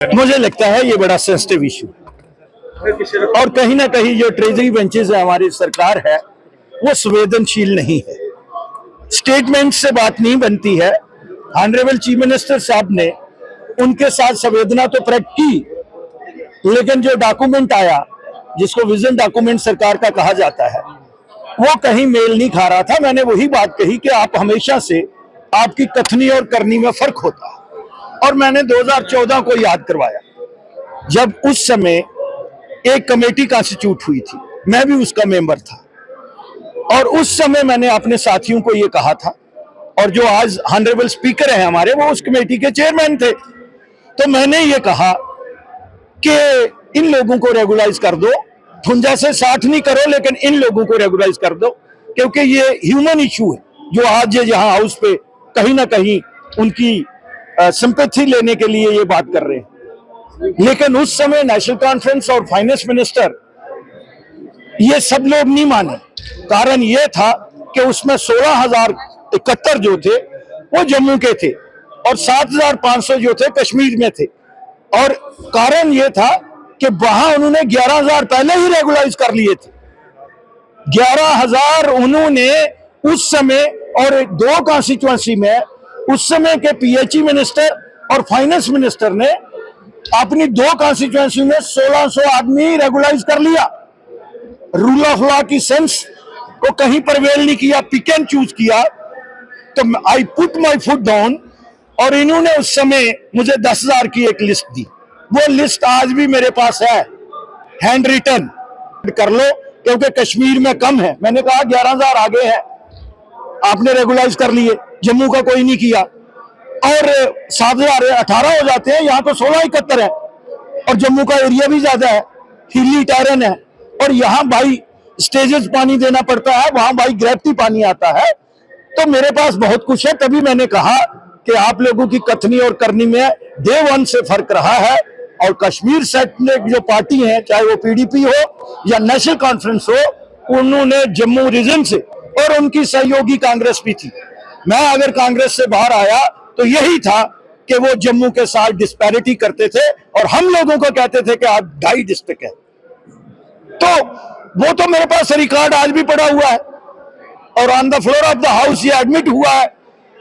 मुझे लगता है ये बड़ा सेंसिटिव इशू और कहीं ना कहीं जो ट्रेजरी बेंचेस है हमारी सरकार है वो संवेदनशील नहीं है। स्टेटमेंट से बात नहीं बनती है। ऑनरेबल चीफ मिनिस्टर साहब ने उनके साथ संवेदना तो प्रकट की, लेकिन जो डॉक्यूमेंट आया जिसको विजन डॉक्यूमेंट सरकार का कहा जाता है वो कहीं मेल नहीं खा रहा था। मैंने वही बात कही कि आप हमेशा से आपकी कथनी और करनी में फर्क होता है, और मैंने 2014 को याद करवाया जब उस समय एक कमेटी कॉन्स्टिट्यूट हुई थी, मैं भी उसका मेंबर था, और उस समय मैंने अपने साथियों को ये कहा था, और जो आज ऑनरेबल स्पीकर हैं हमारे वो उस कमेटी के चेयरमैन थे, तो मैंने ये कहा कि इन लोगों को रेगुलाइज कर दो, 58 से 60 नहीं करो लेकिन इन लोगों को रेगुलाइज कर दो, क्योंकि ये ह्यूमन इशू है जो आज यहाँ हाउस पे कहीं ना कहीं उनकी सिंपैथी लेने के लिए ये बात कर रहे हैं। लेकिन उस समय नेशनल कॉन्फ्रेंस और फाइनेंस मिनिस्टर ये सब लोग नहीं माने। कारण ये था कि उसमें 16,071 जो थे वो जम्मू के थे और 7,500 जो थे कश्मीर में थे, और कारण ये था कि वहां उन्होंने 11,000 पहले ही रेगुलाइज कर लिए थे। 11,000 उन्होंने उस समय, और 2 कॉन्स्टिट्यूएंसी में उस समय के पीएचई मिनिस्टर और फाइनेंस मिनिस्टर ने अपनी 2 कॉन्स्टिट्यूएंसी में 1600 आदमी रेगुलाइज कर लिया। रूल ऑफ लॉ की सेंस को कहीं परवेल नहीं किया, पिक एंड चूज किया। तो I put my foot down, और इन्होंने उस समय मुझे 10,000 की एक लिस्ट दी। वो लिस्ट आज भी मेरे पास है, हैंड रिटन कर लो, क्योंकि कश्मीर में कम है। मैंने कहा 11,000 आगे है, आपने रेगुलाइज कर लिए, जम्मू का कोई नहीं किया, और 7,000 18 हो जाते हैं। यहाँ तो 1671 है, और जम्मू का एरिया भी ज्यादा है, हिली टेरेन है, और यहाँ भाई स्टेजेस पानी देना पड़ता है, वहां भाई ग्रेविटी पानी आता है। तो मेरे पास बहुत कुछ है। तभी मैंने कहा कि आप लोगों की कथनी और करनी में डे 1 से फर्क रहा है, और कश्मीर सेट में जो पार्टी है, चाहे वो पीडीपी हो या नेशनल कॉन्फ्रेंस हो, उन्होंने जम्मू रीजन से, और उनकी सहयोगी कांग्रेस भी थी, मैं अगर कांग्रेस से बाहर आया तो यही था कि वो जम्मू के साथ डिस्पैरिटी करते थे, और हम लोगों को कहते थे कि आप 2.5 डिस्ट्रिक्ट है। तो वो तो मेरे पास रिकॉर्ड आज भी पड़ा हुआ है, और on the floor of the house ये एडमिट हुआ है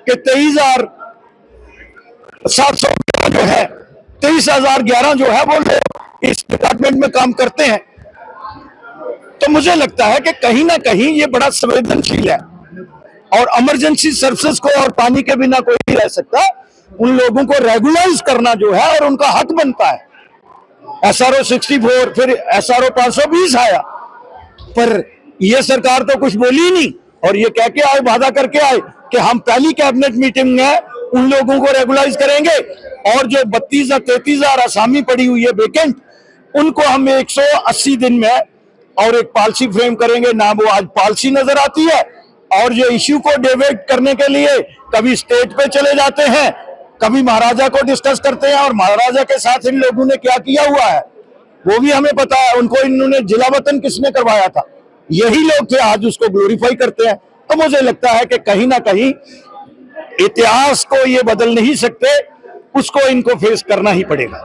कि 23,700 जो है, 23,011 जो है वो लोग इस डिपार्टमेंट में काम करते हैं। तो मुझे लगता है कि कहीं ना कहीं ये बड़ा संवेदनशील है, और इमरजेंसी सर्विसेज को और पानी के बिना कोई नहीं रह सकता। उन लोगों को रेगुलाइज करना जो है और उनका हक बनता है। SRO 64 फिर SRO 520 आया, पर यह सरकार तो कुछ बोली ही नहीं, और ये कह के आए, वादा करके आए कि हम पहली कैबिनेट मीटिंग में उन लोगों को रेगुलाइज करेंगे, और जो 32 या 33,000 असामी पड़ी हुई है वेकेंट, उनको हम 180 दिन में और एक पॉलिसी फ्रेम करेंगे। ना वो आज पॉलिसी नजर आती है, और जो इश्यू को डिबेट करने के लिए कभी स्टेट पे चले जाते हैं, कभी महाराजा को डिस्कस करते हैं, और महाराजा के साथ इन लोगों ने क्या किया हुआ है वो भी हमें पता है। उनको इन्होंने जिला वतन किसने करवाया था, यही लोग थे, आज उसको ग्लोरीफाई करते हैं। तो मुझे लगता है कि कहीं ना कहीं इतिहास को ये बदल नहीं सकते, उसको इनको फेस करना ही पड़ेगा।